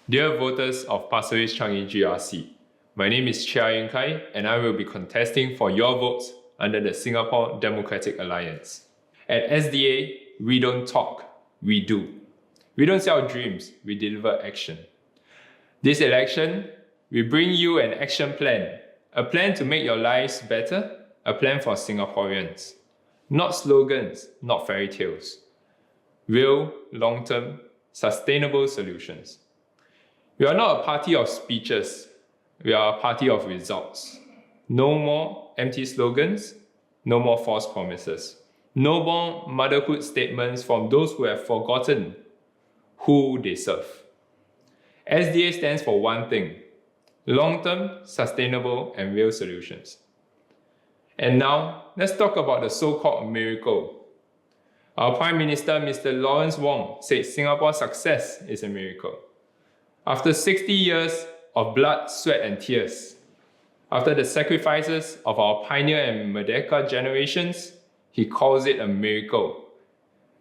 Dear voters of Pasir Ris Changi GRC, my name is Chia Yun Kai and I will be contesting for your votes under the Singapore Democratic Alliance. At SDA, we don't talk, we do. We don't sell dreams, we deliver action. This election, we bring you an action plan, a plan to make your lives better, a plan for Singaporeans. Not slogans, not fairy tales. Real, long-term, sustainable solutions. We are not a party of speeches, we are a party of results. No more empty slogans, no more false promises. No more motherhood statements from those who have forgotten who they serve. SDA stands for one thing: long-term, sustainable, and real solutions. And now, let's talk about the so-called miracle. Our Prime Minister, Mr. Lawrence Wong, said Singapore's success is a miracle. After 60 years of blood, sweat, and tears, after the sacrifices of our pioneer and Merdeka generations, he calls it a miracle,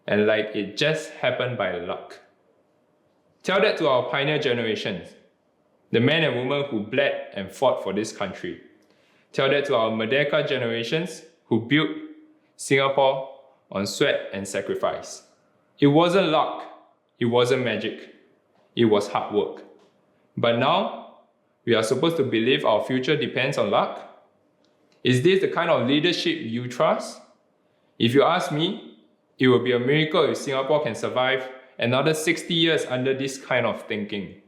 and like it just happened by luck. Tell that to our pioneer generations, the men and women who bled and fought for this country. Tell that to our Merdeka generations who built Singapore on sweat and sacrifice. It wasn't luck, it wasn't magic, it was hard work. But now, we are supposed to believe our future depends on luck? Is this the kind of leadership you trust? If you ask me, it will be a miracle if Singapore can survive another 60 years under this kind of thinking.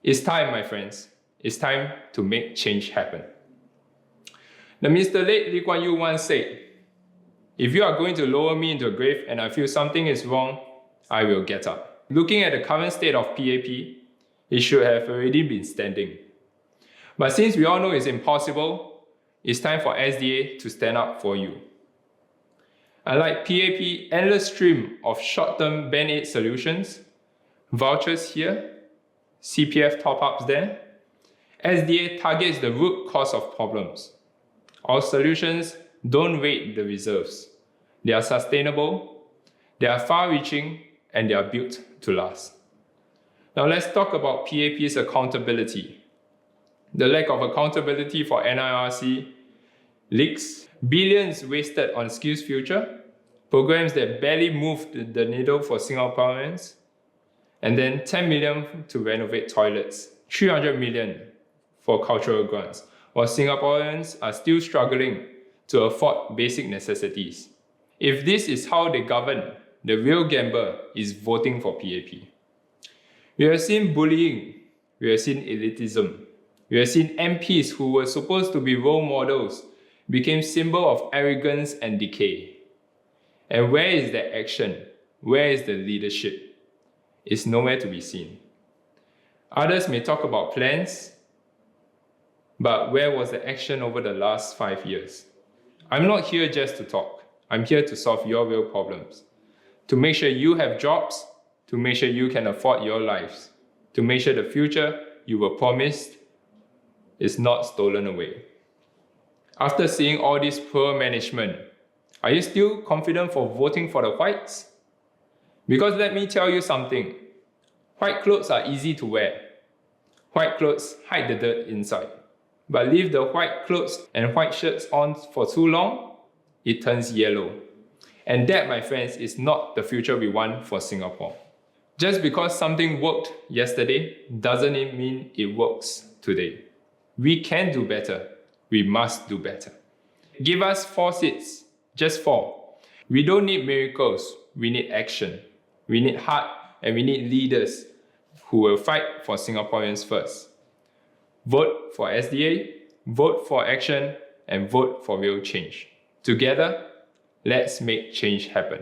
It's time, my friends. It's time to make change happen. The Mr. late Lee Kuan Yew once said, "If you are going to lower me into a grave and I feel something is wrong, I will get up." Looking at the current state of PAP, it should have already been standing. But since we all know it's impossible, it's time for SDA to stand up for you. Unlike PAP, endless stream of short-term band-aid solutions, vouchers here, CPF top-ups there, SDA targets the root cause of problems. Our solutions don't raid the reserves. They are sustainable, they are far-reaching, and they are built to last. Now let's talk about PAP's accountability. The lack of accountability for NIRC, leaks, billions wasted on Skills Future, programs that barely moved the needle for Singaporeans, and then 10 million to renovate toilets, 300 million for cultural grants, while Singaporeans are still struggling to afford basic necessities. If this is how they govern, the real gamble is voting for PAP. We have seen bullying, we have seen elitism, we have seen MPs who were supposed to be role models became symbol of arrogance and decay. And where is the action? Where is the leadership? It's nowhere to be seen. Others may talk about plans, but where was the action over the last 5 years? I'm not here just to talk. I'm here to solve your real problems. To make sure you have jobs, to make sure you can afford your lives, to make sure the future you were promised is not stolen away. After seeing all this poor management, are you still confident for voting for the whites? Because let me tell you something, white clothes are easy to wear. White clothes hide the dirt inside. But leave the white clothes and white shirts on for too long, it turns yellow. And that, my friends, is not the future we want for Singapore. Just because something worked yesterday doesn't mean it works today. We can do better. We must do better. Give us 4 seats, just 4. We don't need miracles, we need action. We need heart and we need leaders who will fight for Singaporeans first. Vote for SDA, vote for action, and vote for real change. Together, let's make change happen.